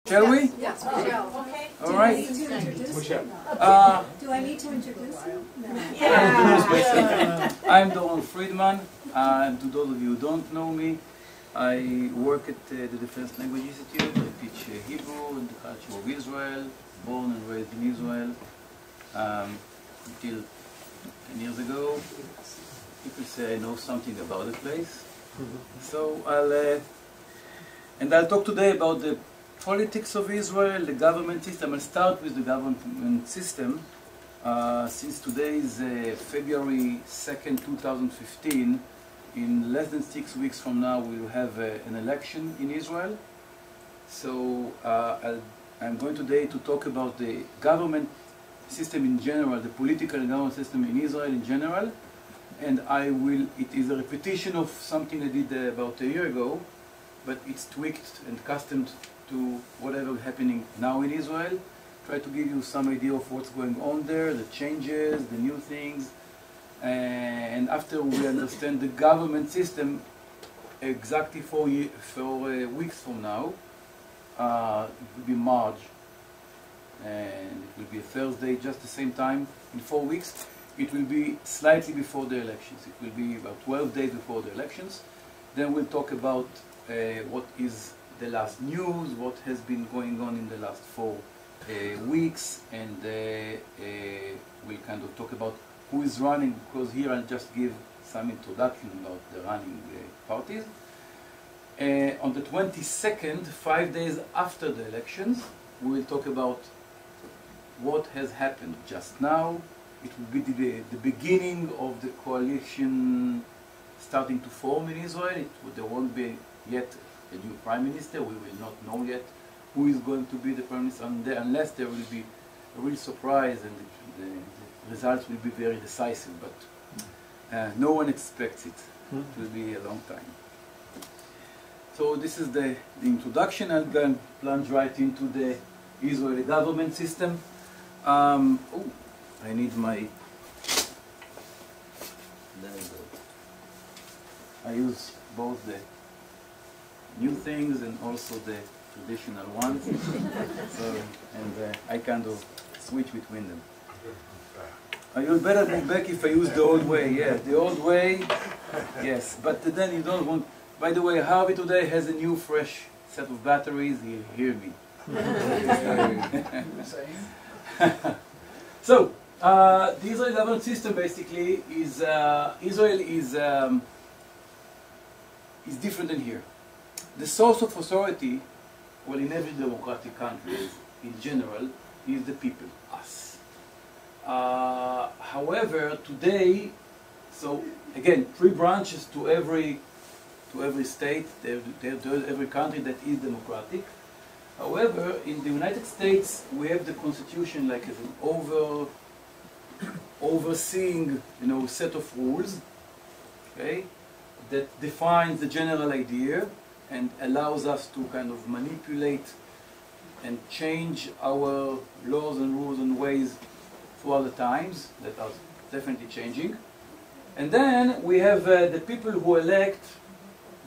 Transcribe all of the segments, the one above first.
Shall we? Yes, we shall. Okay. All right. Do I need to introduce you? No. I'm Doron Friedman, and to those of you who don't know me, I work at the Defense Language Institute. I teach Hebrew and the culture of Israel, born and raised in Israel. Until 10 years ago, people say I know something about the place. So I'll talk today about the politics of Israel, the government system. I'll start with the government system. Since today is February 2nd, 2015, in less than 6 weeks from now we will have an election in Israel. So I'm going today to talk about the government system in general, the political and government system in Israel in general. And it is a repetition of something I did about a year ago, but it's tweaked and customed to whatever is happening now in Israel. Try to give you some idea of what's going on there, the changes, the new things. And after we understand the government system, exactly 4 weeks from now, it will be March, and it will be a Thursday, just the same time, in 4 weeks. It will be slightly before the elections. It will be about 12 days before the elections. Then we'll talk about what is the last news, what has been going on in the last 4 weeks, and we'll kind of talk about who is running, because here I'll just give some introduction about the running parties. On the 22nd, 5 days after the elections, we will talk about what has happened just now. It will be the beginning of the coalition starting to form in Israel. There won't be yet a new prime minister. We will not know yet who is going to be the prime minister unless there will be a real surprise and the results will be very decisive. But no one expects it. It will be a long time. So this is the introduction. I'm going to plunge right into the Israeli government system. I need my... There we go. I use both the new things and also the traditional ones. I kind of switch between them. You'll better be back if I use the old way. Yeah, the old way, yes. But then you don't want... By the way, Harvey today has a new fresh set of batteries. He'll hear me. So, the Israeli government system basically is Israel is different than here. The source of authority, well, in every democratic country, in general, is the people, us. However, today, so again, 3 branches to every state, every country that is democratic. However, in the United States, we have the Constitution like as an overseeing, set of rules, okay, that defines the general idea and allows us to kind of manipulate and change our laws and rules and ways throughout the times that are definitely changing. And then we have the people who elect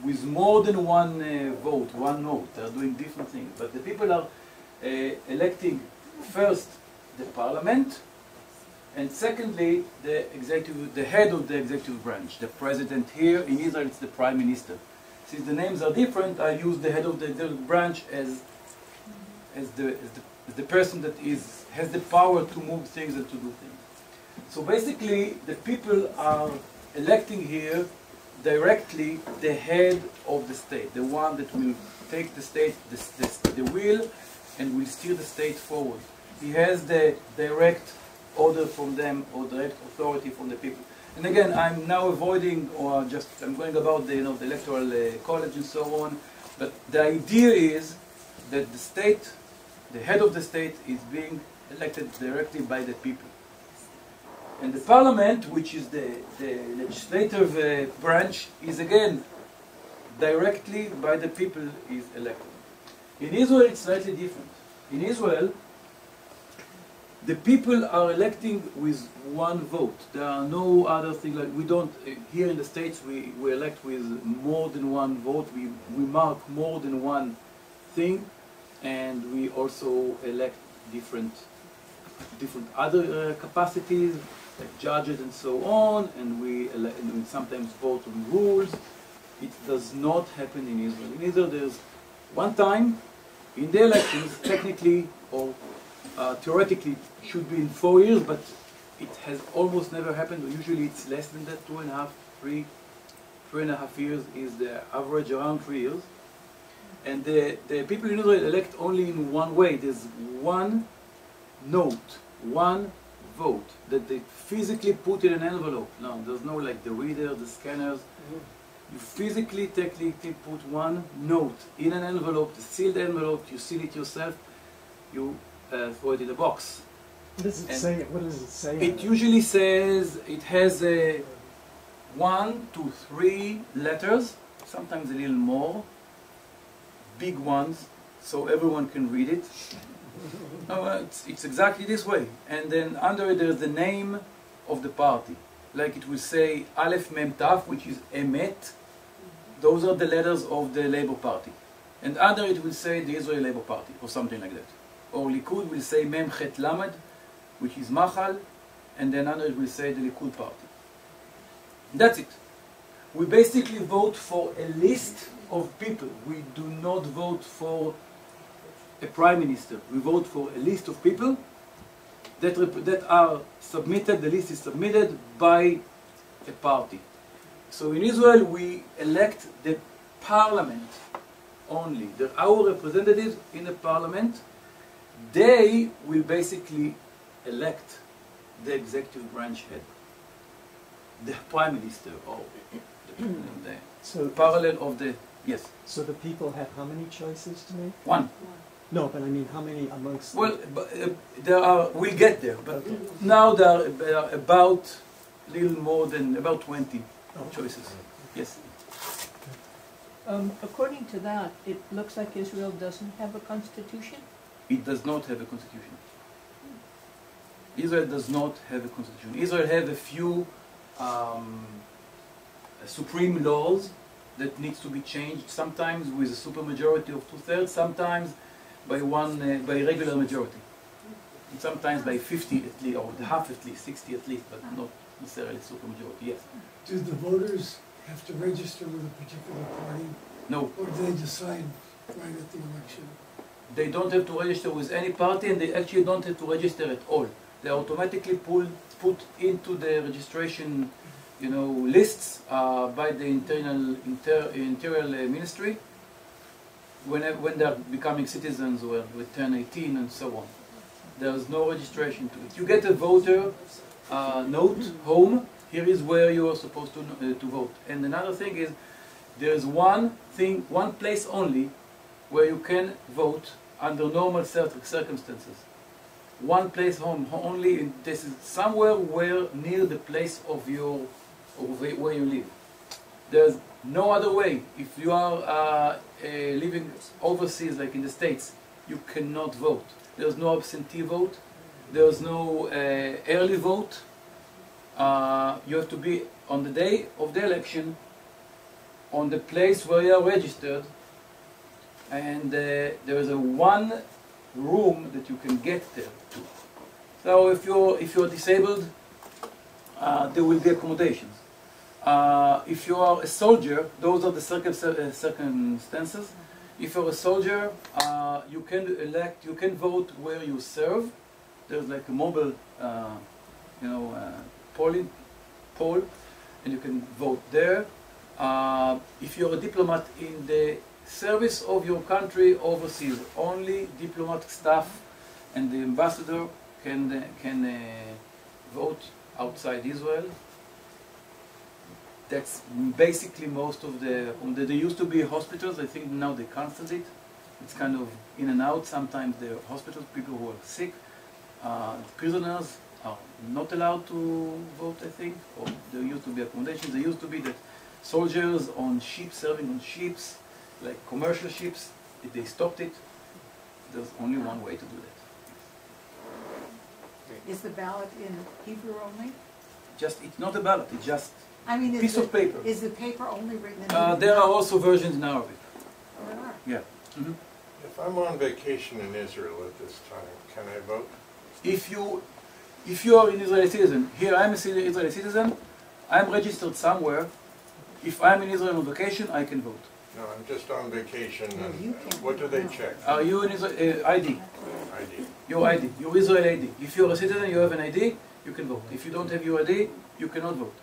with more than one vote. They are doing different things. But the people are electing first the parliament, and secondly the head of the executive branch, the president. Here in Israel it's the prime minister. Since the names are different, I use the head of the executive branch as the person that has the power to move things and to do things. So basically the people are electing here directly the head of the state, the one that will take the state, the wheel, and will steer the state forward. He has the direct order from them, or direct authority from the people. And again, I'm now avoiding, or I'm going about the the electoral college and so on. But the idea is that the state, the head of the state, is being elected directly by the people. And the parliament, which is the legislative branch, is again directly by the people is elected. In Israel it's slightly different. In Israel, the people are electing with one vote. There are no other things like we don't here in the States. We elect with more than one vote. We mark more than one thing. and we also elect different other capacities, like judges and so on, and we sometimes vote on rules. It does not happen in Israel. In Israel, there's one time in the elections, technically or theoretically, should be in 4 years, but it has almost never happened. Usually it's less than that, 2.5, 3.5 years is the average, around 3 years. And the people in Israel elect only in one way. There's one note, one vote that they physically put in an envelope. No, there's no like the reader, the scanners. You physically, technically put one note in an envelope, the sealed envelope, you seal it yourself, you throw it in a box. What does it say? What does it say? It usually says, it has 1 to 3 letters, sometimes a little more, big ones, so everyone can read it. No, it's exactly this way. And then under it there's the name of the party. Like it will say Aleph Mem Taf, which is Emet. Those are the letters of the Labour Party. And under it will say the Israel Labour Party, or something like that. Or Likud will say Mem Chet Lamed, which is Machal, and then under it will say the Likud Party. That's it. We basically vote for a list of people. We do not vote for a prime minister. We vote for a list of people that are submitted. The list is submitted by a party. So in Israel we elect the parliament only. Our representatives in the parliament, they will basically elect the executive branch head, the prime minister, or the So parallel of the, yes. So the people have how many choices to make? One. No, but I mean, how many amongst Well, there are, we'll get there, but Okay. now there are about little more than, about 20 choices. Yes. According to that, it looks like Israel doesn't have a constitution. It does not have a constitution. Israel does not have a constitution. Israel has a few supreme laws that needs to be changed, sometimes with a supermajority of 2/3, sometimes by regular majority, and sometimes by 50 at least, or half at least, 60 at least, but not necessarily supermajority. Yes. Do the voters have to register with a particular party, No. or do they decide right at the election? They don't have to register with any party, and they actually don't have to register at all. They automatically put into the registration, lists by the interior ministry when they are becoming citizens or when they turn 18 and so on. There is no registration to it. You get a voter note home. Here is where you are supposed to vote. And another thing is, there is one place only where you can vote under normal circumstances. One place home only. This is somewhere near the place of where you live. There's no other way. If you are living overseas, like in the States, you cannot vote. There's no absentee vote. There's no early vote. You have to be on the day of the election on the place where you are registered, and there is one room that you can get there to. So if you're disabled, there will be accommodations. If you are a soldier, those are the circumstances. If you're a soldier, you can vote where you serve. There's like a mobile, poll, and you can vote there. If you're a diplomat in the service of your country overseas, only diplomatic staff and the ambassador can vote outside Israel. That's basically most of there used to be hospitals. I think now they canceled it. It's kind of in and out. Sometimes there are hospitals, people who are sick. Prisoners are not allowed to vote, I think. Or there used to be accommodations. There used to be that soldiers on ships, serving on ships, like commercial ships, if they stopped it, there's only one way to do that. Is the ballot in Hebrew only? It's not a ballot, it's just I mean, piece of paper. Is the paper only written in Hebrew? There are also versions in Arabic. Oh, there are. Yeah. Mm-hmm. If I'm on vacation in Israel at this time, can I vote? If you are an Israeli citizen, here I'm a Israeli citizen, I'm registered somewhere. If I'm in Israel on vacation, I can vote. No, I'm just on vacation, No, you and can't what do they vote. check? Are you an Israel ID? ID. Your ID, your Israeli ID. If you're a citizen, you have an ID, you can vote. If you don't have your ID, you cannot vote.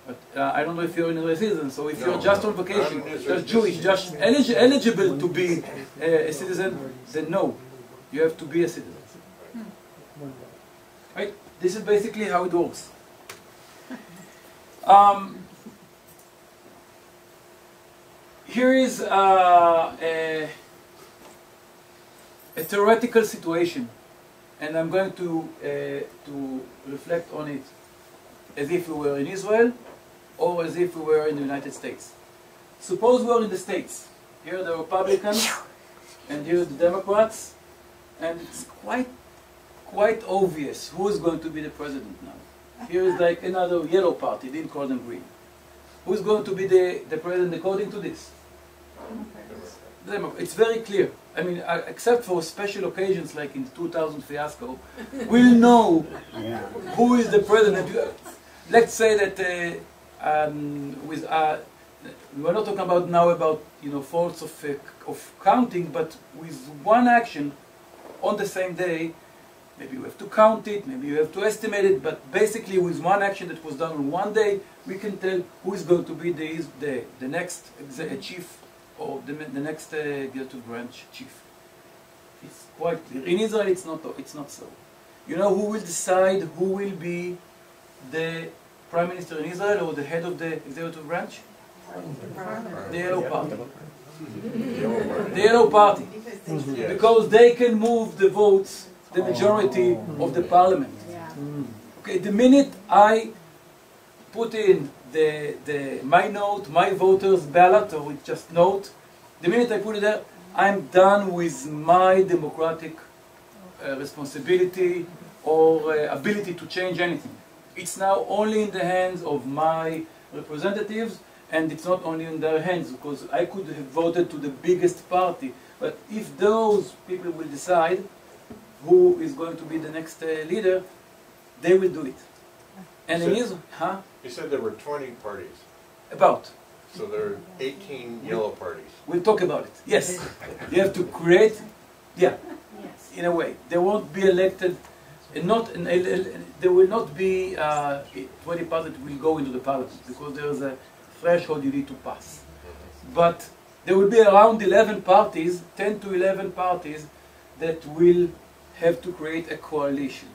But I don't know if you're an Israeli citizen, so if you're just on vacation, I'm an Israeli just Jewish, just eligible to be a citizen, then no, you have to be a citizen. Right? This is basically how it works. Here is a theoretical situation, and I'm going to reflect on it as if we were in Israel or as if we were in the United States. Suppose we're in the States. Here are the Republicans, and here are the Democrats, and it's quite obvious who is going to be the president now. Here is like another yellow party, didn't call them green. Who's going to be the president according to this? It's very clear. I mean, except for special occasions like in the 2000 fiasco, we'll know who is the president. Let's say that we're not talking about now about faults of counting, but with one action on the same day, maybe you have to count it, maybe you have to estimate it, but basically with one action that was done on one day, we can tell who is going to be the next chief or the next executive branch chief. It's quite clear. In Israel, it's not so. You know who will decide who will be the prime minister in Israel or the head of the executive branch? The Yellow Party. The Yellow Party. Because they can move the votes, the majority of the parliament. Okay, the minute I put in my note, my voters' ballot, or with just note, the minute I put it there, I'm done with my democratic responsibility or ability to change anything. It's now only in the hands of my representatives, and it's not only in their hands, because I could have voted to the biggest party, but if those people will decide who is going to be the next leader, they will do it. And in Israel, You said there were 20 parties, about. so there are 18 yellow parties. We'll talk about it. Yes, you have to create. Yeah, in a way, they won't be elected. There will not be 20 parties that will go into the parliament because there is a threshold you need to pass. But there will be around 11 parties, 10 to 11 parties, that will have to create a coalition.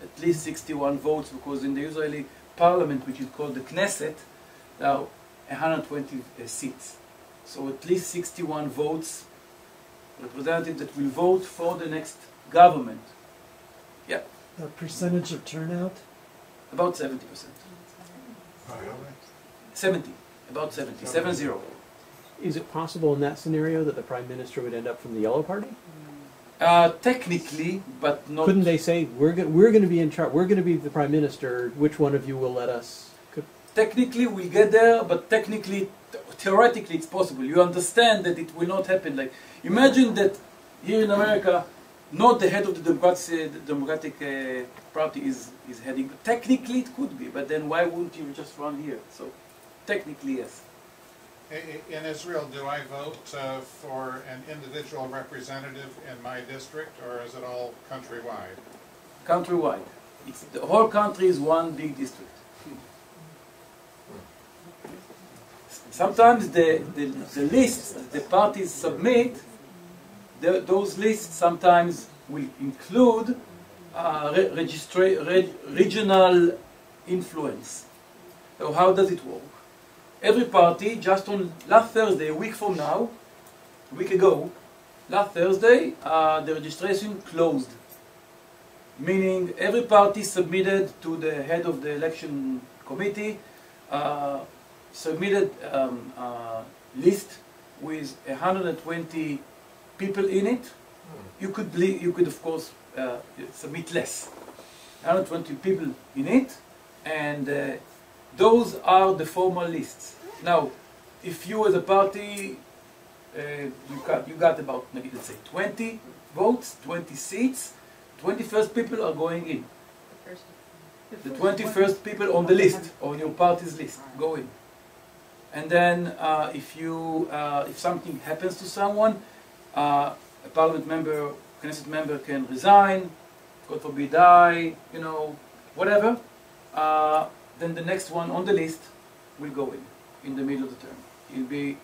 At least 61 votes, because in the Israeli parliament, which is called the Knesset, there are 120 seats. So at least 61 votes, representatives that will vote for the next government. Yeah. The percentage of turnout? About 70%. 70. About 70. 70. Is it possible in that scenario that the prime minister would end up from the Yellow Party? Technically, but not. Couldn't they say we're going to be in charge? We're going to be the prime minister. Which one of you will let us? Technically, we'll get there, but technically, theoretically, it's possible. You understand that it will not happen. Like, imagine that here in America, not the head of the Democratic Party is heading. Technically, it could be, but then why wouldn't you just run here? So, technically, yes. In Israel, do I vote for an individual representative in my district, or is it all countrywide? Countrywide. The whole country is one big district. Sometimes the lists that the parties submit, those lists sometimes will include regional influence. So how does it work? Every party, just on last Thursday, a week from now, a week ago, last Thursday, the registration closed. Meaning every party submitted to the head of the election committee, submitted a list with 120 people in it. You could of course submit less. 120 people in it, and those are the formal lists. Now, if you as a party you got about, maybe let's say 20 votes, 20 seats, 21st people are going in. The 21st people on the list, on your party's list, go in. And then if something happens to someone, a parliament member, Knesset member can resign, God forbid die, you know, whatever. Then the next one on the list will go in the middle of the term. He'll be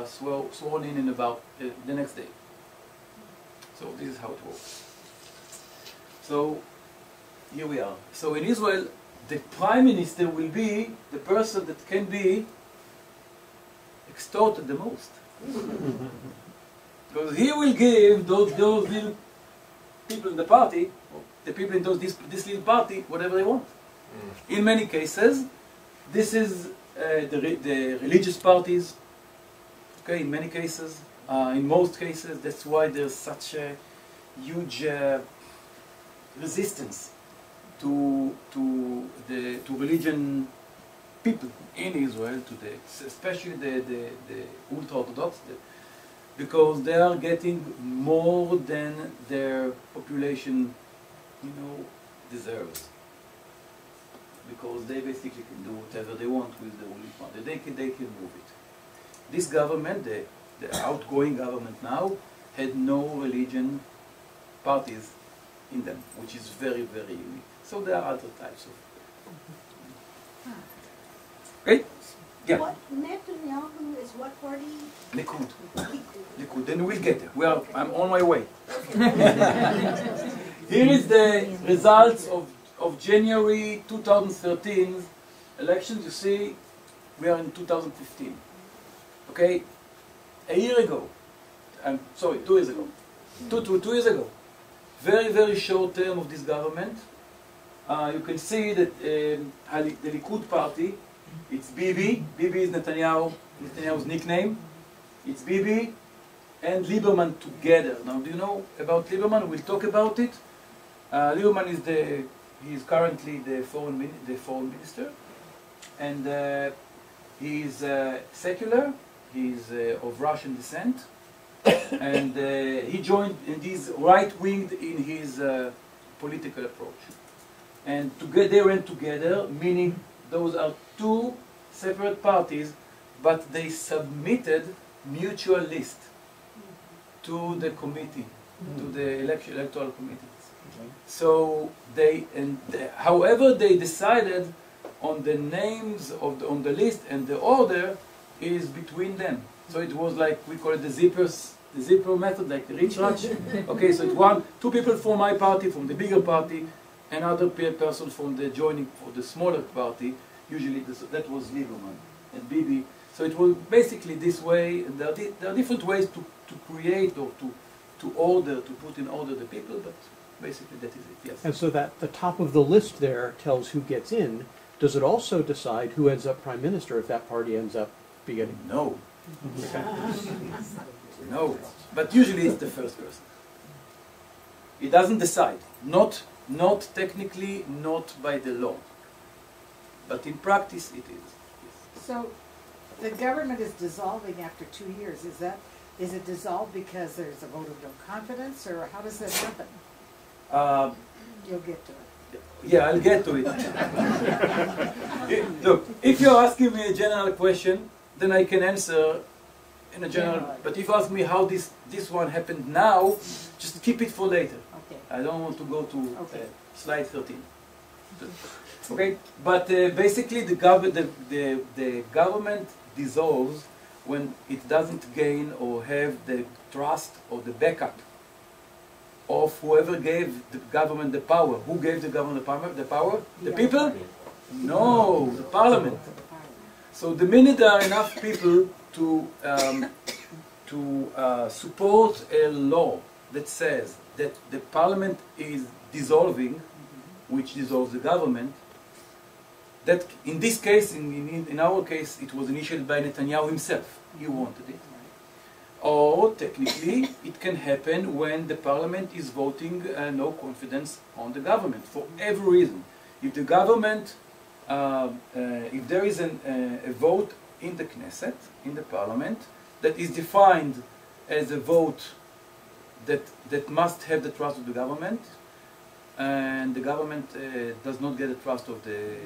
sworn in about the next day. So this is how it works. So here we are. So in Israel, the prime minister will be the person that can be extorted the most. Because he will give those little people in the party, or the people in this little party, whatever they want. In many cases, this is the religious parties. Okay, in many cases, in most cases, that's why there's such a huge resistance to religion people in Israel today, especially the ultra-Orthodox, because they are getting more than their population, you know, deserves. Because they basically can do whatever they want with the ruling party. They can move it. This government, the outgoing government now, had no religion parties in them, which is very, very unique. So there are other types of. Great? Yeah. What, Netanyahu is what party? Likud. Likud. Then we'll get there. I'm on my way. Here is the results of January 2013 elections. You see, we are in 2015. Okay? A year ago. I'm sorry, 2 years ago. 2 years ago. Very, very short term of this government. You can see that the Likud party, it's Bibi. Bibi is Netanyahu's nickname. It's Bibi and Lieberman together. Now, do you know about Lieberman? We'll talk about it. Lieberman is currently the foreign minister, and he's secular. He's of Russian descent, and he joined, and he's right-winged in his political approach. And they went together, meaning those are two separate parties, but they submitted mutual list to the committee, to the electoral committee. So however they decided on the names on the list, and the order is between them. So it was like, we call it the zipper method, like the rich ratch. Okay, so it's two people from my party, from the bigger party, another person from the joining for the smaller party. Usually that was Lieberman and Bibi. So it was basically this way. And there are different ways to create or to order, to put in order the people, but basically that is it, yes. And so that the top of the list there tells who gets in. Does it also decide who ends up prime minister if that party ends up beginning? No. No. But usually it's the first person. It doesn't decide. Not technically, not by the law. But in practice it is. Yes. So the government is dissolving after 2 years. Is it dissolved because there's a vote of no confidence, or how does that happen? You'll get to it. Yeah, I'll get to it. Look, if you're asking me a general question, then I can answer in a general. But if you ask me how this one happened now, just keep it for later. Okay. I don't want to go to slide 13. Okay, but basically the government dissolves when it doesn't gain or have the trust or the backup of whoever gave the government the power. Who gave the government the power? The people? No, the parliament. So the minute there are enough people to support a law that says that the parliament is dissolving, which dissolves the government, that in this case, in our case, it was initiated by Netanyahu himself. He wanted it. Or technically, it can happen when the parliament is voting no confidence on the government for every reason. If the government, if there is a vote in the Knesset, in the parliament, that is defined as a vote that must have the trust of the government, and the government does not get the trust of the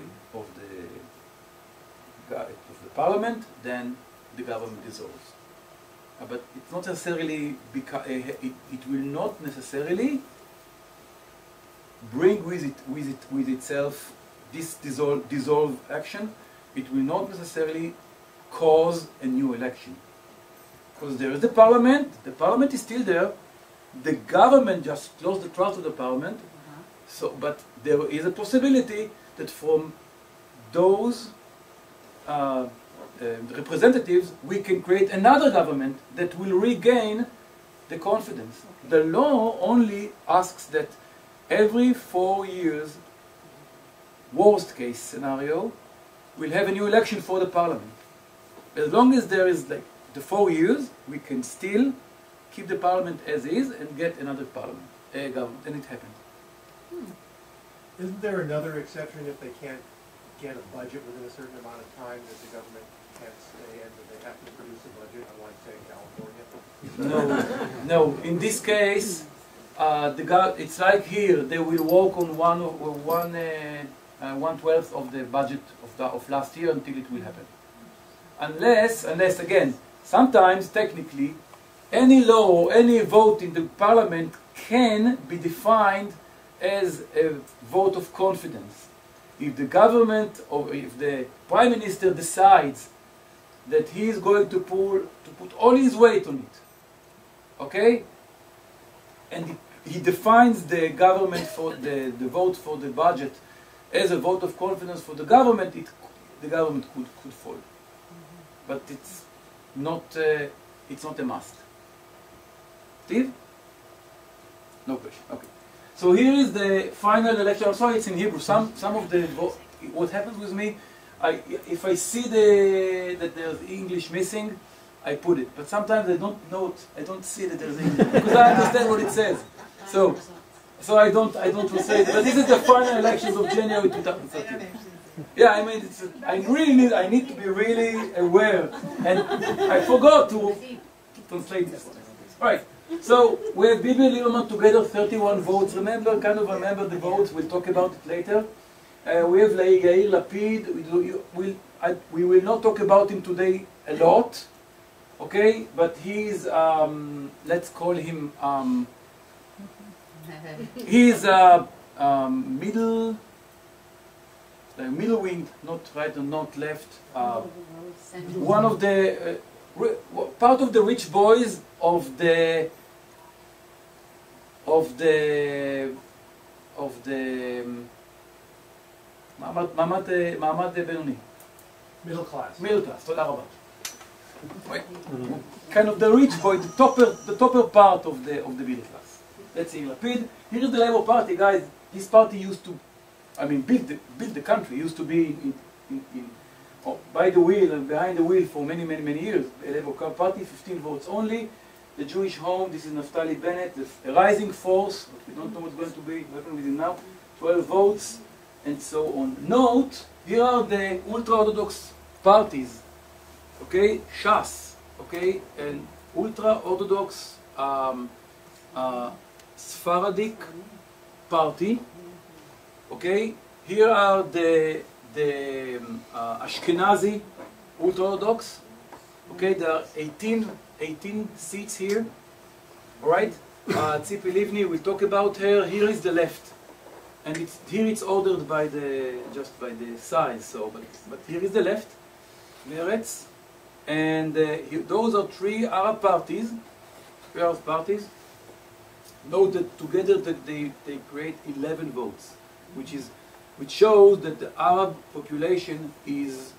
parliament, then the government dissolves. But it's not necessarily it will not necessarily bring with itself this dissolve action. It will not necessarily cause a new election, because there is the parliament is still there, the government just lost the trust of the parliament. So, but there is a possibility that from those representatives we can create another government that will regain the confidence. The law only asks that every 4 years, worst case scenario, we'll have a new election for the parliament. As long as there is like the 4 years, we can still keep the parliament as is and get another parliament, government, and it happened. Isn't there another exception if they can't get a budget within a certain amount of time that the government can't stay and that they have to produce a budget, unlike, say, California? No. In this case, it's like here. They will work on 1/12 of the budget of last year until it will happen. Unless again, sometimes technically, any law or any vote in the parliament can be defined as a vote of confidence. If the government or if the prime minister decides that he is going to put all his weight on it, okay, and he defines the government for the vote for the budget as a vote of confidence for the government, the government could fall. But it's not a must. Steve? No question. Okay. So here is the final election. I'm sorry, it's in Hebrew. Some of the what happens with me, if I see that there's English missing, I put it. But sometimes I don't see that there's English because I understand what it says. So I don't say it. But this is the final elections of January 2013. Yeah, I mean, I need to be really aware, and I forgot to translate this one. All right. So we have Bibi and Lieberman together, 31 votes. Remember the votes. We'll talk about it later. We have Yair Lapid. We will not talk about him today a lot, okay? But he's let's call him he's middle wing, not right and not left. One of the part of the rich boys of the מעמד בינוני. Middle class. Middle class, תודה רבה. Kind of the rich boy, the topper part of the middle class. Let's see, Lapid. Here is the Labour Party, guys. This party used to, build the country. Used to be by the wheel and behind the wheel for many years. The Labour Party, 15 votes only. The Jewish Home, this is Naftali Bennett, a rising force, but we don't know what's going to be happening with him now. 12 votes, and so on. Note, here are the ultra-Orthodox parties, okay? Shas, okay? An ultra-Orthodox Sephardic party, okay? Here are the Ashkenazi ultra-Orthodox, okay? There are 18 seats here, all right? Tzipi Livni, we'll talk about her. Here is the left, and here it's ordered by the size. So, but here is the left, Meretz, and those are three Arab parties. Note that together that they create 11 votes, which shows that the Arab population is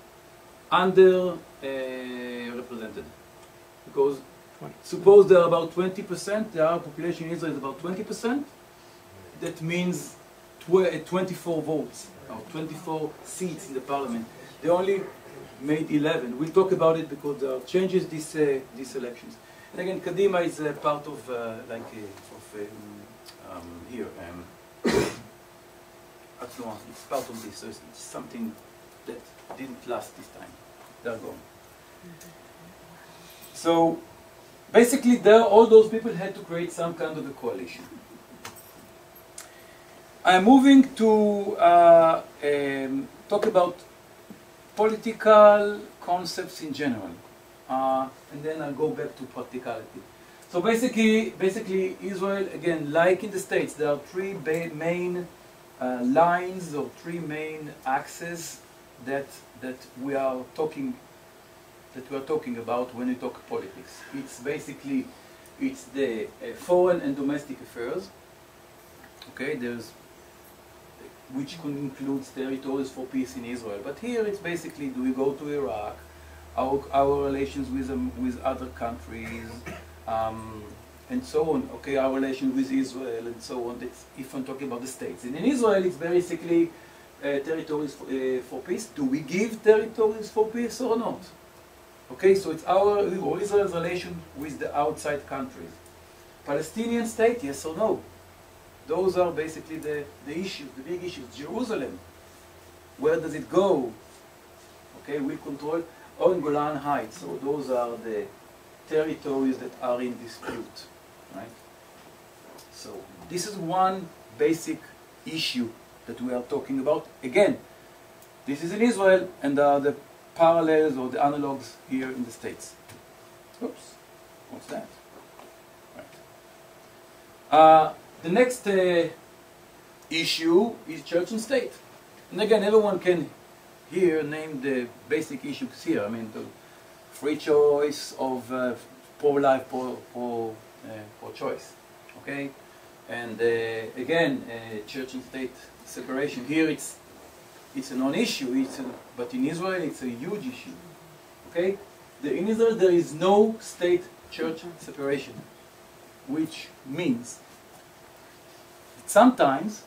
represented. Because suppose there are about 20%, the Arab population in Israel is about 20%, that means 24 votes, or 24 seats in the parliament. They only made 11. We'll talk about it because there are changes these elections. And again, Kadima is part of, here, it's part of this, so it's something that didn't last this time. They're gone. So, basically, there, all those people had to create some kind of a coalition. I'm moving to talk about political concepts in general, and then I'll go back to practicality. So basically, Israel, again, like in the States, there are three main lines or three main axes that we are talking about when we talk politics. It's basically the foreign and domestic affairs. Okay, which includes territories for peace in Israel. But here it's basically, do we go to Iraq, our relations with other countries, and so on. Okay, our relation with Israel and so on. That's if I'm talking about the states. And in Israel, it's basically territories for peace. Do we give territories for peace or not? Okay, so it's our or Israel's relation with the outside countries. Palestinian state, yes or no? Those are basically the issues, the big issues. Jerusalem, where does it go? Okay, we control on Golan Heights. So those are the territories that are in dispute, right? So this is one basic issue that we are talking about. Again, this is in Israel, and there are the parallels or the analogs here in the States. Oops, what's that? Right. The next issue is church and state. And again, everyone can here name the basic issues here. I mean, the free choice of pro-life, pro-choice. Okay? And again, church and state separation. Here it's a non-issue, but in Israel it's a huge issue. Okay? In Israel there is no state-church separation, which means that sometimes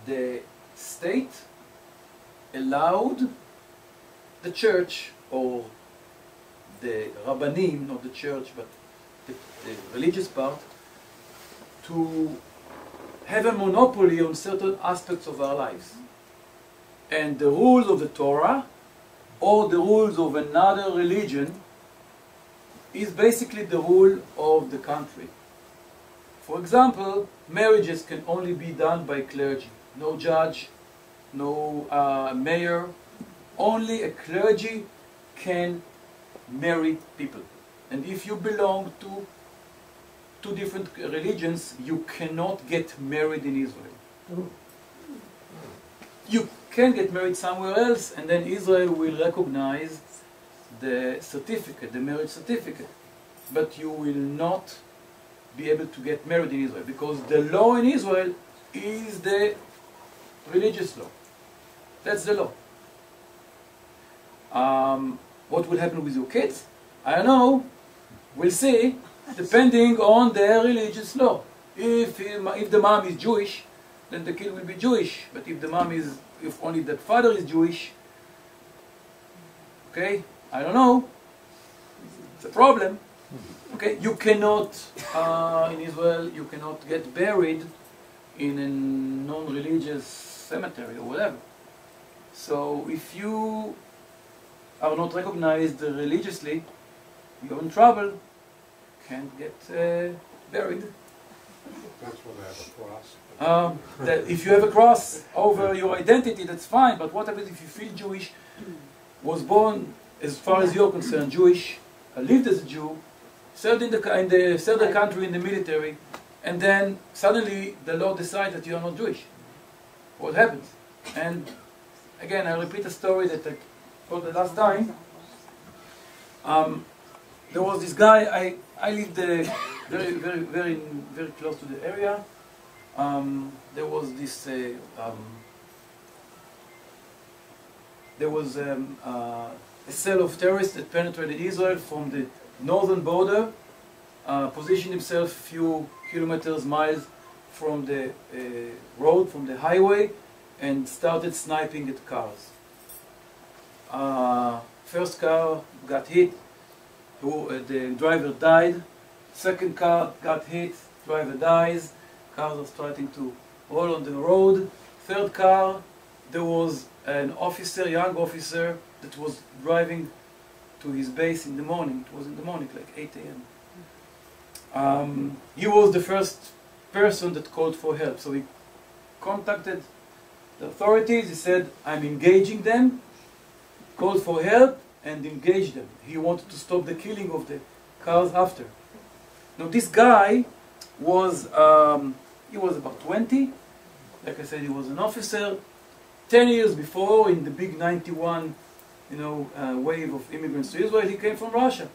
the state allowed the church, or the rabbanim, not the church, but the religious part, to have a monopoly on certain aspects of our lives. And the rules of the Torah, or the rules of another religion, is basically the rule of the country. For example, marriages can only be done by clergy. No judge, no mayor. Only a clergy can marry people. And if you belong to two different religions, you cannot get married in Israel. You can get married somewhere else, and then Israel will recognize the certificate, the marriage certificate. But you will not be able to get married in Israel, because the law in Israel is the religious law. That's the law. What will happen with your kids? I don't know. We'll see, depending on their religious law. If the mom is Jewish, then the kid will be Jewish. But if only the father is Jewish, okay, I don't know. It's a problem. Okay, you cannot, in Israel, you cannot get buried in a non-religious cemetery or whatever. So if you are not recognized religiously, you're in trouble, can't get buried. That's when they have a cross. If you have a cross over your identity, that's fine, but what happens if you feel Jewish, was born, as far as you're concerned, Jewish, lived as a Jew, served in the country in the military, and then suddenly the law decides that you are not Jewish? What happens? And again, I repeat a story that I told the last time. There was this guy, I lived very close to the area. There was this, there was a cell of terrorists that penetrated Israel from the northern border, positioned himself a few kilometers, miles from the road, from the highway, and started sniping at cars. First car got hit, the driver died. Second car got hit, driver dies. Cars are starting to roll on the road. Third car, there was an officer, young officer, that was driving to his base in the morning. It was in the morning, like 8 a.m. He was the first person that called for help. So he contacted the authorities. He said, I'm engaging them, called for help, and engaged them. He wanted to stop the killing of the cars after. Now this guy was, he was about 20. Like I said, he was an officer. 10 years before, in the big 91, wave of immigrants to Israel, he came from Russia.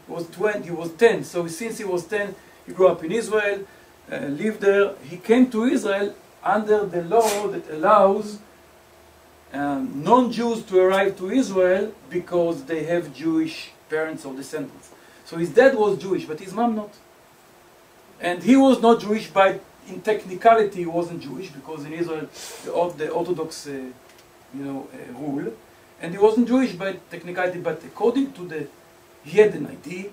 He was 20, he was 10. So since he was 10, he grew up in Israel, lived there. He came to Israel under the law that allows non-Jews to arrive to Israel because they have Jewish parents or descendants. So his dad was Jewish, but his mom not. And he was not Jewish in technicality, he wasn't Jewish, because in Israel, the Orthodox, rule. And he wasn't Jewish by technicality, but according to he had an ID,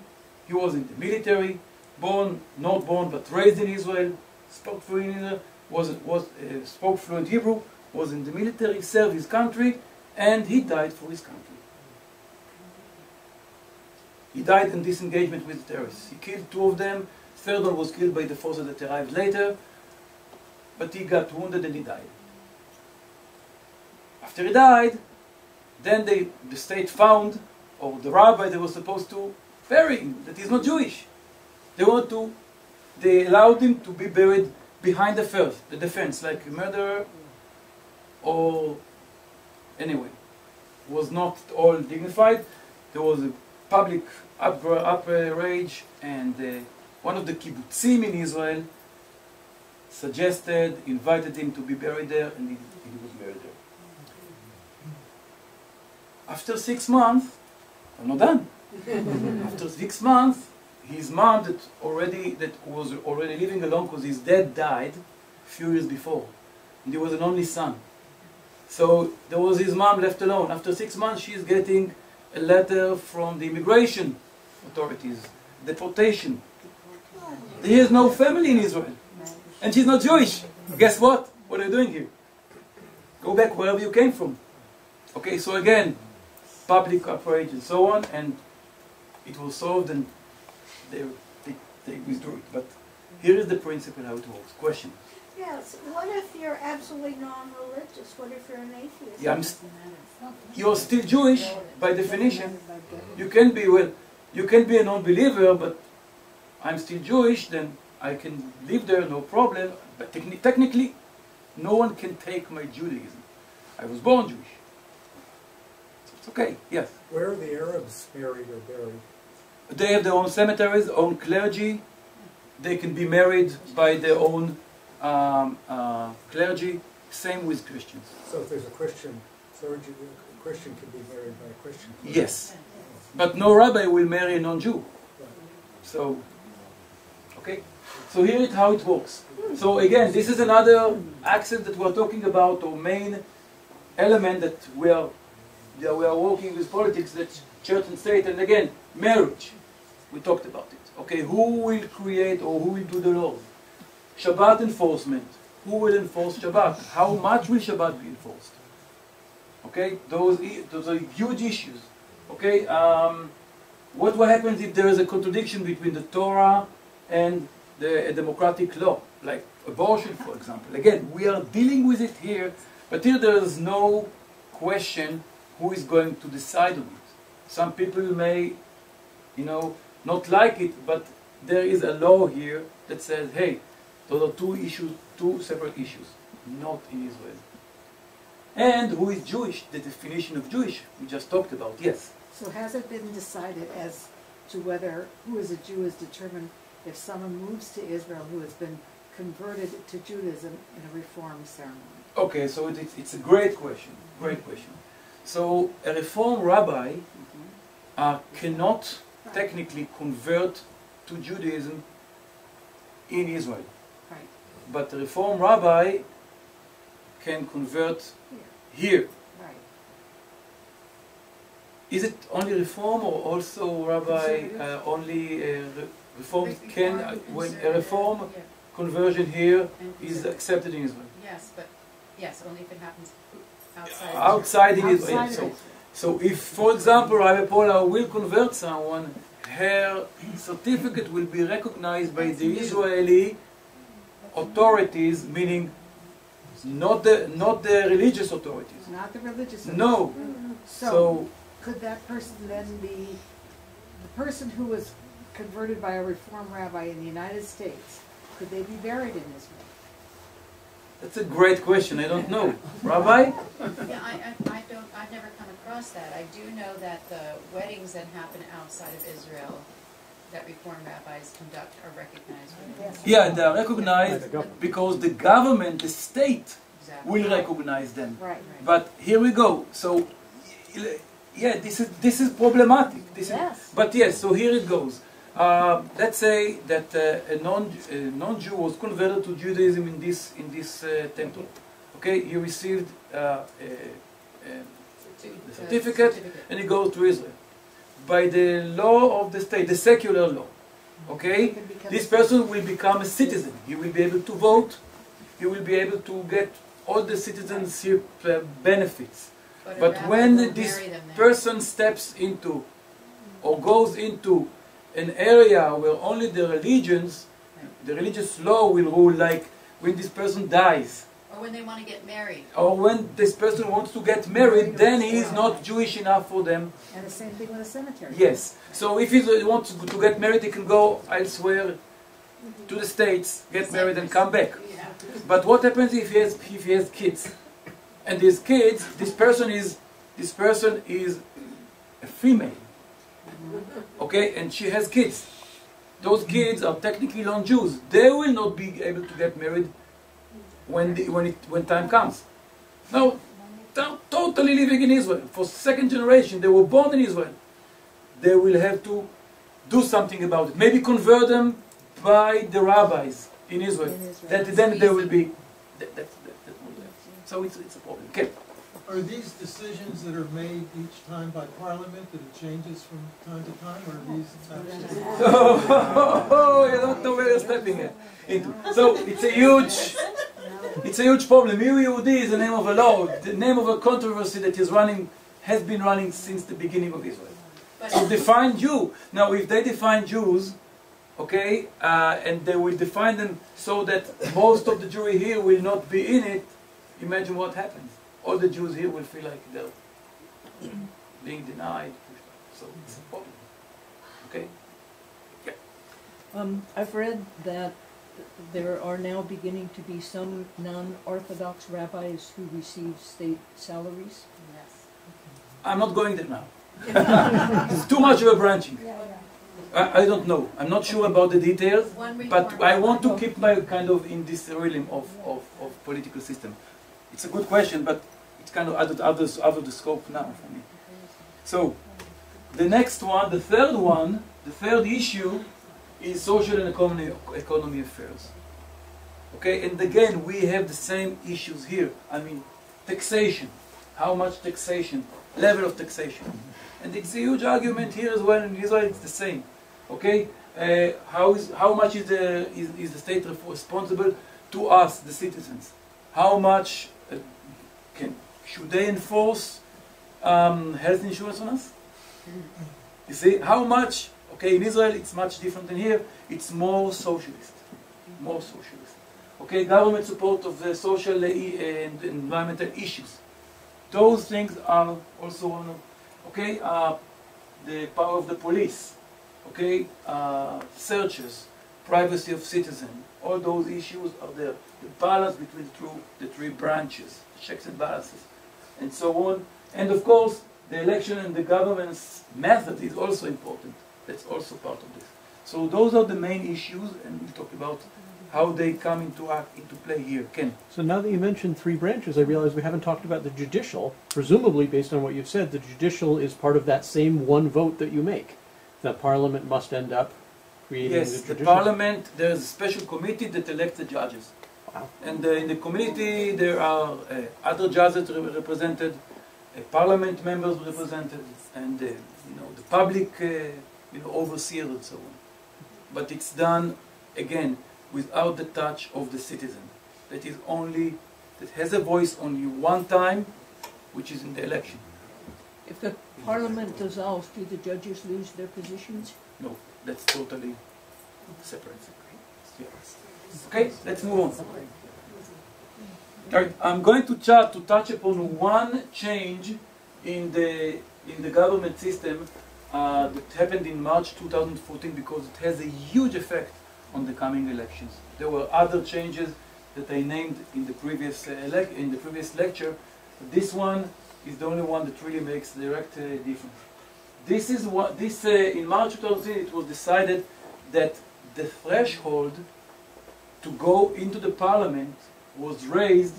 he was in the military, not born, but raised in Israel, spoke fluent Israel, spoke fluent Hebrew, was in the military, served his country, and he died for his country. He died in disengagement with terrorists. He killed 2 of them. Third one was killed by the forces that arrived later, but he got wounded and he died. After he died, then the state found, or the rabbi they were supposed to bury him, that he's not Jewish. They allowed him to be buried behind the defense, like a murderer, or anyway, was not all dignified. There was a public outrage, and one of the kibbutzim in Israel invited him to be buried there, and he was buried there. After 6 months, I'm not done. After 6 months, his mom that was already living alone because his dad died a few years before, and he was an only son. So there was his mom left alone. After 6 months, she's getting a letter from the immigration authorities, deportation. He has no family in Israel, and she's not Jewish. Guess what? What are you doing here? Go back wherever you came from. Okay, so again, public outrage and so on, and it was solved, and they withdrew it. But here is the principle how it works. Question. Yes, what if you're absolutely non-religious? What if you're an atheist? Yeah, you're still Jewish by definition. You can be a non-believer, but I'm still Jewish, then I can live there, no problem. But technically, no one can take my Judaism. I was born Jewish. So it's okay, yes. Where are the Arabs married or buried? They have their own cemeteries, own clergy. They can be married by their own clergy. Same with Christians. So if there's a Christian clergy, a Christian can be married by a Christian clergy? Yes. But no rabbi will marry a non-Jew. So, okay. So here is how it works. So again, this is another accent that we're talking about, or main element that we are working with politics, that's church and state, and again, marriage. We talked about it. Okay, who will create or who will do the law? Shabbat enforcement. Who will enforce Shabbat? How much will Shabbat be enforced? Okay, those are huge issues. Okay, what happens if there is a contradiction between the Torah and the democratic law, like abortion, for example? Again, we are dealing with it here, but here there is no question who is going to decide on it. Some people may, not like it, but there is a law here that says, hey, those are two separate issues, not in Israel. And who is Jewish? The definition of Jewish we just talked about, yes. So has it been decided as to whether who is a Jew is determined if someone moves to Israel who has been converted to Judaism in a reform ceremony? Okay, so it's a great question, So a reform rabbi cannot technically convert to Judaism in Israel. Right. But a reform rabbi can convert here. Right. Is it only reform or also rabbi reform can when a reform conversion here is accepted in Israel? Yes, but only if it happens outside. Outside in Israel. So if, for example, Rabbi Paula will convert someone, her certificate will be recognized by the Israeli authorities, meaning not the religious authorities. Not the religious. No. So could that person then be the person who was converted by a Reform rabbi in the United States? Could they be buried in Israel? That's a great question. I don't know. Rabbi? Yeah, I've never come across that. I do know that the weddings that happen outside of Israel that Reform rabbis conduct are recognized. Yeah, they are recognized because the government, the state, Exactly. will recognize them. Right. But here we go. So, yeah, this is problematic. Yes. But yes, so here it goes. Let's say that a non-Jew was converted to Judaism in this temple. Okay, he received the certificate, and he goes to Israel. By the law of the state, the secular law, okay, this person will become a citizen. He will be able to vote. He will be able to get all the citizenship benefits. But when this person steps into or goes into an area where only the religious law will rule, like when this person dies, Or when they want to get married. or when this person wants to get married, then he is not Jewish enough for them. And the same thing with a cemetery. Yes. So if he wants to get married, he can go elsewhere to the States, get married, and come back. But what happens if he has kids? And these kids, this person is a female. Okay, and she has kids. Those kids are technically non-Jews. They will not be able to get married when time comes. Now, they're totally living in Israel. For second generation, they were born in Israel. They will have to do something about it. Maybe convert them by the rabbis in Israel. Then they will be. So it's a problem. Okay. Are these decisions that are made each time by Parliament, that it changes from time to time, or are these actually... You don't know where you're stepping into. So it's a huge problem. Yehudi is the name of a law, the name of a controversy that has been running since the beginning of Israel. So define Jew. Now, if they define Jews, okay, and they will define them so that most of the Jewry here will not be in it, imagine what happens. All the Jews here will feel like they're being denied. So it's a problem. Okay? Yeah. I've read that there are now beginning to be some non-Orthodox rabbis who receive state salaries. Yes. I'm not going there now. It's too much of a branching. I don't know. I'm not sure about the details, but I want to keep my kind of in this realm of political system. It's a good question, but it's kind of out of the scope now for me. So, the next one, the third issue is social and economy affairs. Okay, and again, we have the same issues here. I mean, taxation. How much taxation? Level of taxation. And it's a huge argument here as well. In Israel, it's the same. Okay, how much is the state responsible to us, the citizens? How much should they enforce health insurance on us? You see, how much? Okay, in Israel it's much different than here. It's more socialist. More socialist. Okay, government support of the social and environmental issues. Those things are also one of, okay, the power of the police. Okay, searches, privacy of citizen. All those issues are there. The balance between the three branches, checks and balances, and so on. And of course, the election and the government's method is also important. That's also part of this. So those are the main issues, and we'll talk about how they come into play here. Ken? So now that you mentioned three branches, I realize we haven't talked about the judicial. Presumably, based on what you've said, the judicial is part of that same one vote that you make. The Parliament must end up creating the judicial. Yes, the Parliament, there's a special committee that elects the judges. Wow. And in the committee there are other judges represented, Parliament members represented, and the public overseers and so on. But it's done, again, without the touch of the citizen. That has a voice only one time, which is in the election. If the parliament dissolves, do the judges lose their positions? No, that's totally separate. Yeah. Okay, let's move on. Alright, I'm going to touch upon one change in the government system that happened in March 2014 because it has a huge effect on the coming elections. There were other changes that I named in the previous lecture. But this one is the only one that really makes direct difference. This is what in March 2014 it was decided that the threshold to go into the parliament was raised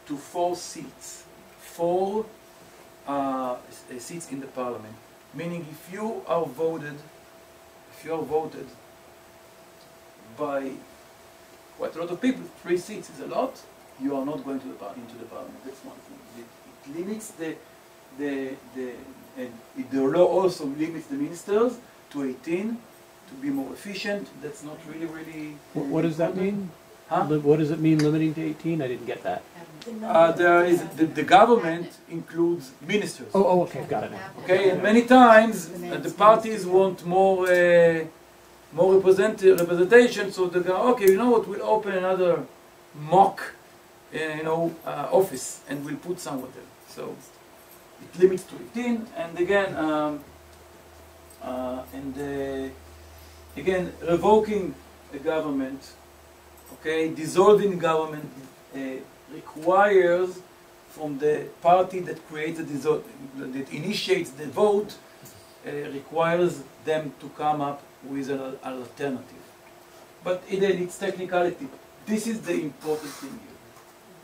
to 4 seats. 4 seats in the parliament. Meaning if you are voted by quite a lot of people, 3 seats is a lot, you are not going into the parliament. That's one thing. It limits the law also limits the ministers to 18 to be more efficient. That's not really. What does that mean? Huh? What does it mean limiting to 18? I didn't get that. There is the government includes ministers. Oh, okay, got it. Okay, and many times the parties want more representation, so they go, okay, you know what? We'll open another mock, office, and we'll put someone there. So it limits to 18, and again, revoking a government, okay, dissolving government requires from the party that creates that initiates the vote, requires them to come up with an alternative. But again, it's technicality. This is the important thing here.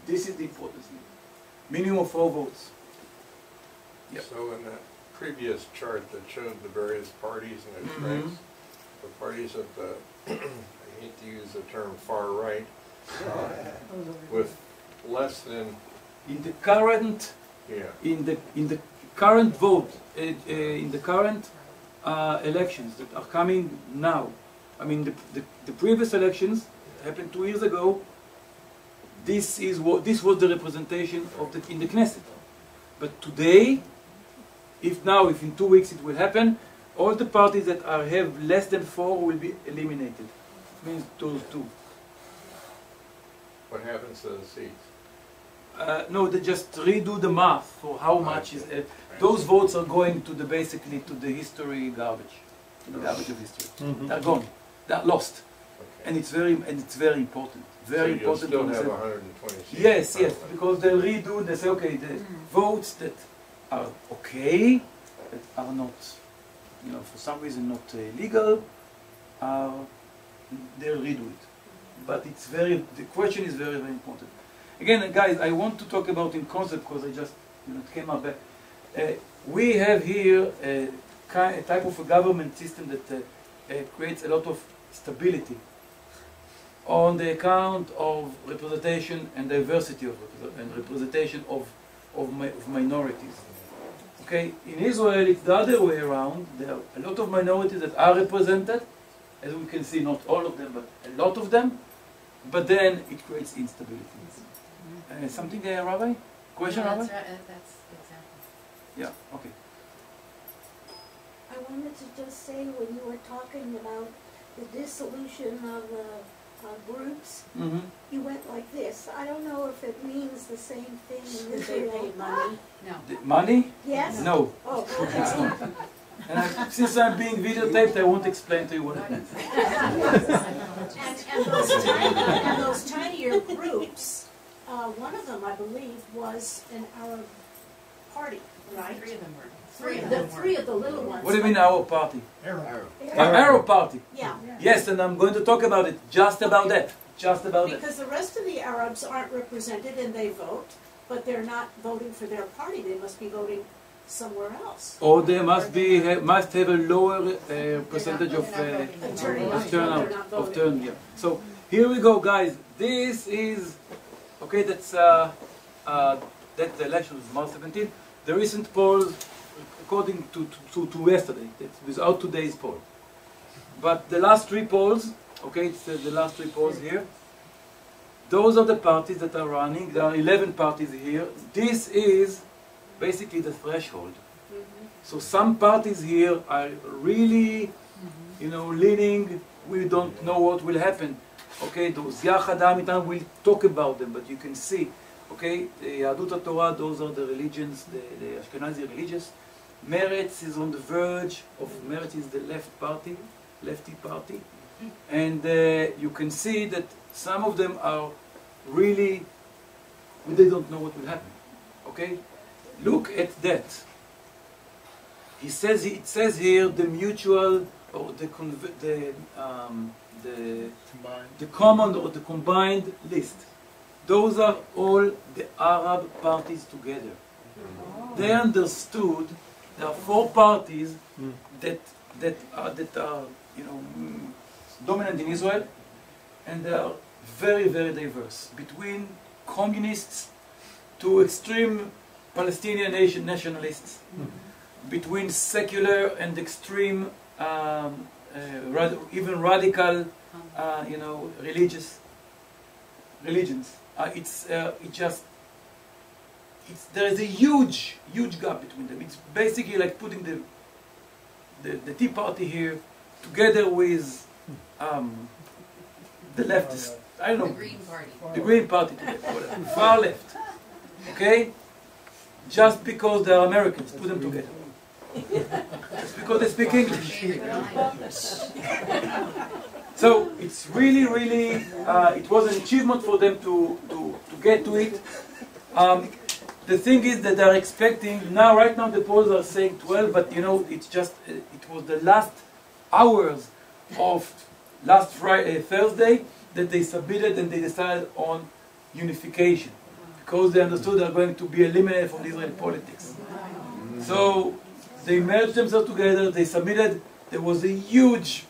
This is the important thing. Minimum of 4 votes. Yep. So in that previous chart that showed the various parties and their strengths, the parties at the, I hate to use the term far right, with less than in the current in the current vote in the current elections that are coming now. I mean the previous elections happened 2 years ago. This was the representation of in the Knesset. But today, if in 2 weeks it will happen, all the parties that have less than 4 will be eliminated. It means those 2. what happens to the seats? No, they just redo the math for how much is. Those votes are going to basically to the history garbage, to the garbage of history. They're gone. They're lost, and it's very important. Very important. So you'll still have 120 seats. Yes, because they'll redo. They say, okay, the votes that are okay, that are not, for some reason not legal, they'll redo it. But the question is very, very important. Again, guys, I want to talk about in concept because I just it came up back. We have here a type of a government system that creates a lot of stability on the account of representation and diversity and representation of minorities. Okay, in Israel it's the other way around. There are a lot of minorities that are represented, as we can see, not all of them, but a lot of them. But then it creates instability. Something, Rabbi? Question, No, Rabbi? that's right, that's exactly. Yeah. Okay. I wanted to just say, when you were talking about the dissolution of groups, you went like this. I don't know if it means the same thing in Israel. money. No. Money? Yes? No. Oh, It's okay. not. And since I'm being videotaped, I won't explain to you what it means. And those tinier groups, one of them, I believe, was an Arab party, right? 3 of them were. Three of the little ones. What do you mean our party? Arrow. Arab party. Yeah, Yes, and I'm going to talk about it. Just about that. Just about that. because the rest of the Arabs aren't represented and they vote, but they're not voting for their party. They must be voting somewhere else. Or they must have a lower percentage of turn. Yeah. So here we go, guys. This is okay. That's the election was March 17th. The recent polls, according to yesterday, it's without today's poll. But the last 3 polls, okay, it's the last 3 polls here. Those are the parties that are running. There are 11 parties here. This is basically the threshold. So some parties here are really, leaning, we don't know what will happen. Okay, those Yachad Amitan, we'll talk about them, but you can see, okay, Yahadut HaTorah, those are the religions, the Ashkenazi religious. Meretz is on the verge of, Meretz is the lefty party, and you can see that some of them are really, they don't know what will happen. Okay, look at that. It says here the mutual or the common or the combined list. Those are all the Arab parties together. They understood there are 4 parties that are dominant in Israel, and they are very, very diverse, between communists to extreme Palestinian nationalists, between secular and extreme, even radical, religions. There is a huge gap between them. It's basically like putting the Tea Party here together with the leftist. I don't know. The Green Party. The Green Party together, whatever. Far left. Okay? Just because they're Americans, put them together. Just because they speak English. So it's really, really, it was an achievement for them to get to it. The thing is that they're expecting, right now the polls are saying 12, but it's just, it was the last hours of last Thursday that they submitted and they decided on unification. Because they understood they're going to be eliminated from Israeli politics. So they merged themselves together, they submitted, there was a huge,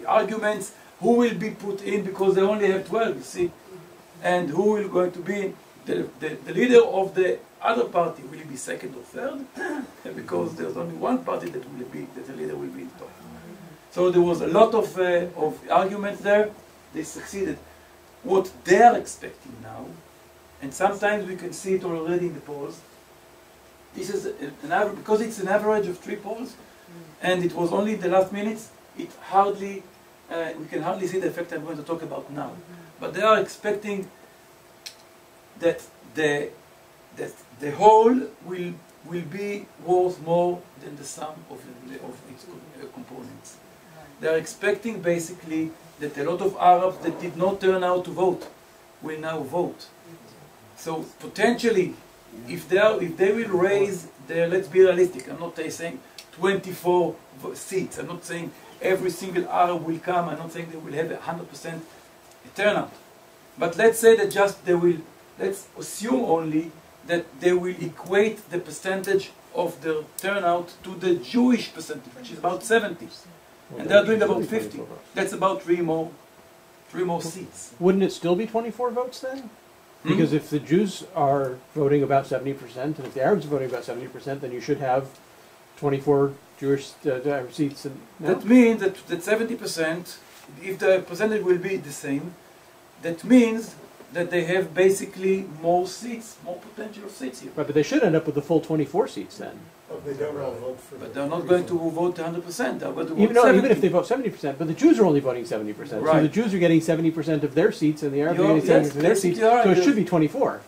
arguments, who will be put in because they only have 12, you see. And who will going to be the leader of the other party, will he be second or third? Because there's only one party that the leader will be in top. So there was a lot of arguments there. They succeeded. What they are expecting now, and sometimes we can see it already in the polls, this is an average, because it's an average of 3 polls, and it was only the last minutes, it hardly, we can hardly see the effect I'm going to talk about now. But they are expecting that the whole will be worth more than the sum of its components. They are expecting basically that a lot of Arabs that did not turn out to vote will now vote. So potentially, if they will raise their, let's be realistic, I'm not saying 24 seats, I'm not saying every single Arab will come, I'm not saying they will have 100% turnout. But let's say that just they will, let's assume only that they will equate the percentage of their turnout to the Jewish percentage, which is about 70. And they're doing about 50. That's about 3 more seats. Wouldn't it still be 24 votes then? Because if the Jews are voting about 70%, and if the Arabs are voting about 70%, then you should have 24 Jewish seats. That means that 70%, if the percentage will be the same, that means that they have basically more seats, more potential of seats here. Right, but they should end up with the full 24 seats then. But they don't all vote for. But they're not going to vote 100%. They're going to vote even if they vote 70%, but the Jews are only voting 70%. Right. So the Jews are getting 70% of their seats, and the Arabs are getting 70% of their seats. Right. So it should be 24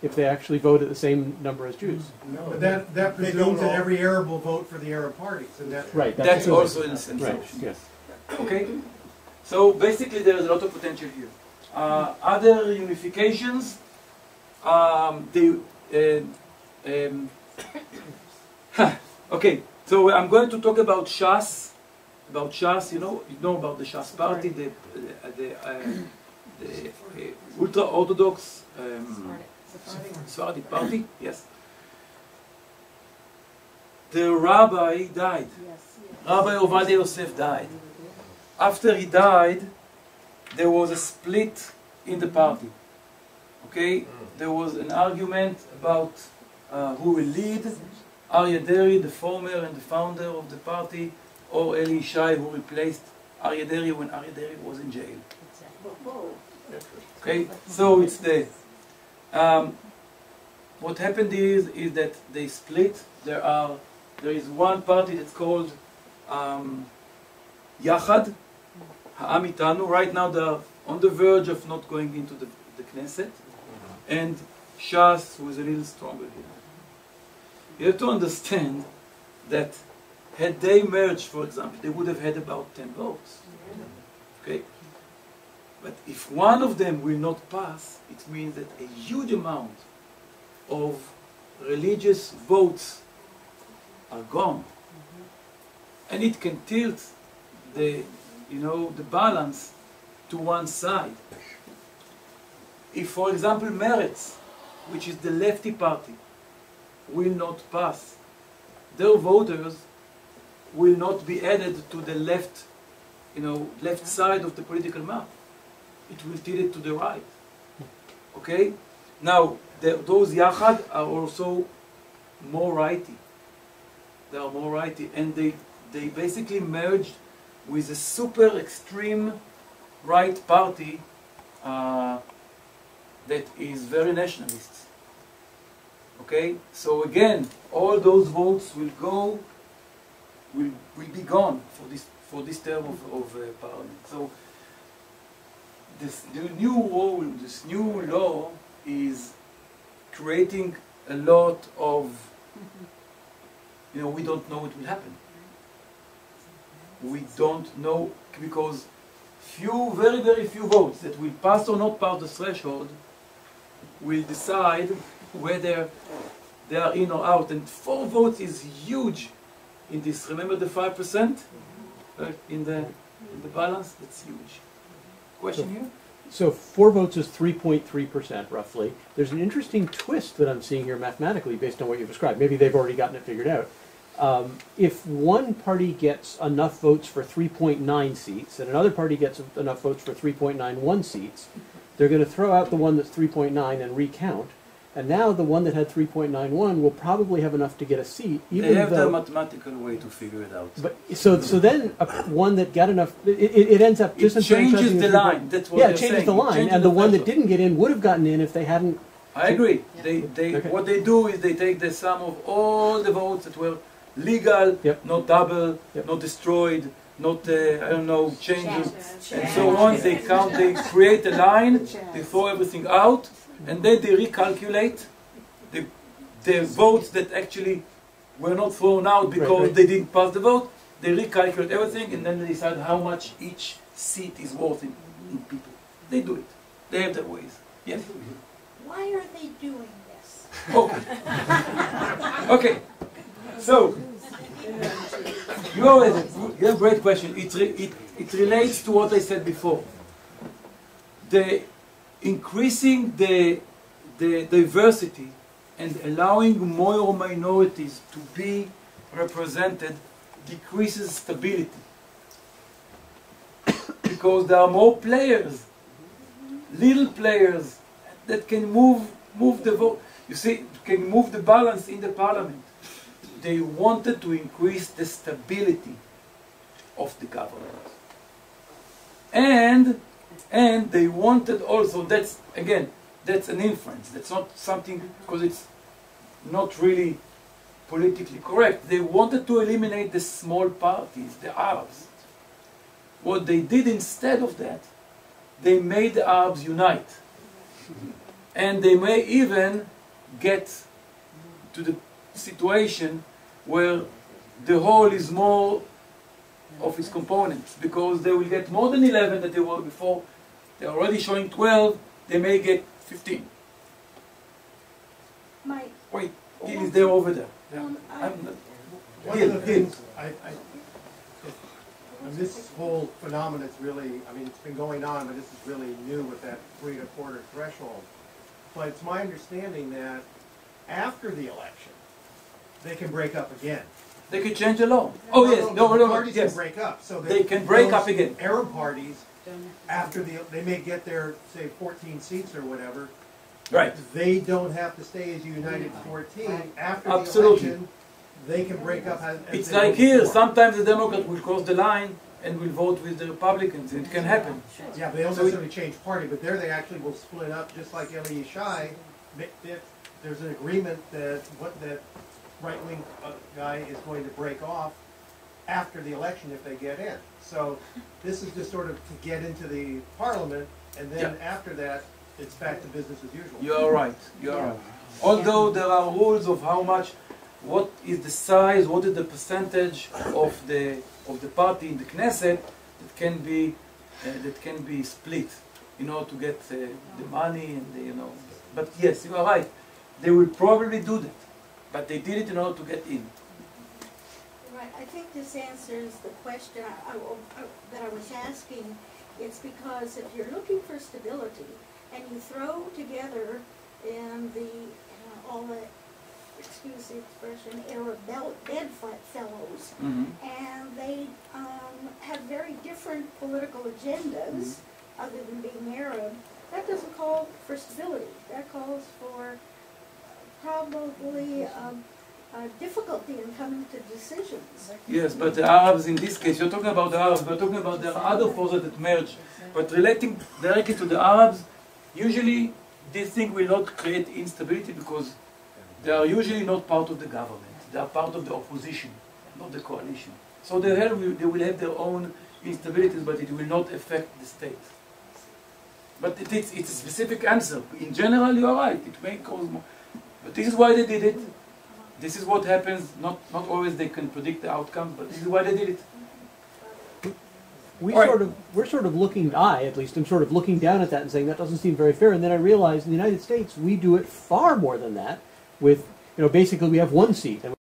if they actually vote at the same number as Jews. No, but that presumes that every Arab will vote for the Arab parties, and that's right. That's also in a sense. Right. Yes. Okay. So basically, there is a lot of potential here. Other unifications, okay, so I'm going to talk about Shas. About Shas, you know about the Shas party, the ultra-Orthodox Sephardic party. Yes. The rabbi died. Rabbi Ovadia Yosef died. After he died, there was a split in the party. Okay, there was an argument about who will lead. Aryeh Deri, the former and the founder of the party, or Eli Yishai, who replaced Aryeh Deri when Aryeh Deri was in jail. what happened is that they split. There is one party that's called Yachad, Ha'am Itanu. Right now they're on the verge of not going into the Knesset, and Shas, who is a little stronger here. You have to understand that had they merged, for example, they would have had about 10 votes. Okay? But if one of them will not pass, it means that a huge amount of religious votes are gone. And it can tilt the balance to one side. If, for example, Meretz, which is the lefty party, will not pass, their voters will not be added to the left side of the political map. It will tilt it to the right. Okay? Now, those Yachad are also more righty. They are more righty, and they basically merged with a super extreme right party that is very nationalist. Okay? So again, all those votes will be gone for this term of parliament. So the this new law is creating a lot of, we don't know what will happen. We don't know, because very, very few votes that will pass or not pass the threshold will decide whether they are in or out. And 4 votes is huge in this. Remember the 5% in the balance? That's huge. Question here? So 4 votes is 3.3% roughly. There's an interesting twist that I'm seeing here mathematically based on what you've described. Maybe they've already gotten it figured out. If one party gets enough votes for 3.9 seats and another party gets enough votes for 3.91 seats, they're going to throw out the one that's 3.9 and recount. And now the one that had 3.91 will probably have enough to get a seat. They have the mathematical way to figure it out. But so then one that got enough, it ends up just changes the line. That's what it changes the line, and the one that didn't get in would have gotten in if they hadn't. I agree. What they do is they take the sum of all the votes that were legal, not double, not destroyed, not changes, and so on. They count. They create a line. They throw everything out. And then they recalculate the votes that actually were not thrown out because they didn't pass the vote. They recalculate everything, and then they decide how much each seat is worth in people. They do it. They have their ways. Yes? Why are they doing this? Okay. Okay. So, you have a great question. It relates to what I said before. Increasing the diversity and allowing more minorities to be represented decreases stability. Because there are more players, little players, that can move the vote. You see, can move the balance in the parliament. They wanted to increase the stability of the government. And they wanted also, that's an inference. That's not something, because it's not really politically correct. They wanted to eliminate the small parties, the Arabs. What they did instead of that, they made the Arabs unite. And they may even get to the situation where the whole is more of its components, because they will get more than 11 that they were before. They're already showing 12, they may get 15. Wait, Gil is there over there. One of the things, and this whole phenomenon is really, it's been going on, but this is really new with that 3 1/4 threshold. But it's my understanding that after the election, they can break up again. They can change the law. Oh yes, parties can break up. So they can break up again. Arab parties, after they may get their, say, 14 seats or whatever. Right. They don't have to stay as a united 14. After the Absolutely. election, they can break up. It's like here, sometimes the Democrat will cross the line and will vote with the Republicans. It can happen. Yeah, but they don't necessarily change party, but there they actually will split up, just like Eli Yishai. there's an agreement that that right-wing guy is going to break off after the election if they get in. So this is just sort of to get into the parliament, and then after that, it's back to business as usual. You are right. You are right. Although there are rules of how much, what is the size, what is the percentage of the party in the Knesset that can be split in order to get the money and the, But yes, you are right. They will probably do that, but they did it in order to get in. Right, I think this answers the question that I was asking. It's because if you're looking for stability and you throw together all the, excuse the expression, Arab bedfellows, and they have very different political agendas other than being Arab, that doesn't call for stability. That calls for probably difficulty in coming to decisions. Yes, but the Arabs in this case, you're talking about the Arabs, we're talking about the other forces that merge. But relating directly to the Arabs, usually this thing will not create instability because they are usually not part of the government. They are part of the opposition, not the coalition. So they will have their own instabilities, but it will not affect the state. But it's a specific answer. In general, you are right. It may cause more. But this is why they did it. This is what happens. Not always they can predict the outcome, but this is why they did it. We're sort of looking, at least, I'm sort of looking down at that and saying that doesn't seem very fair. And then I realized in the United States we do it far more than that. With basically we have one seat. And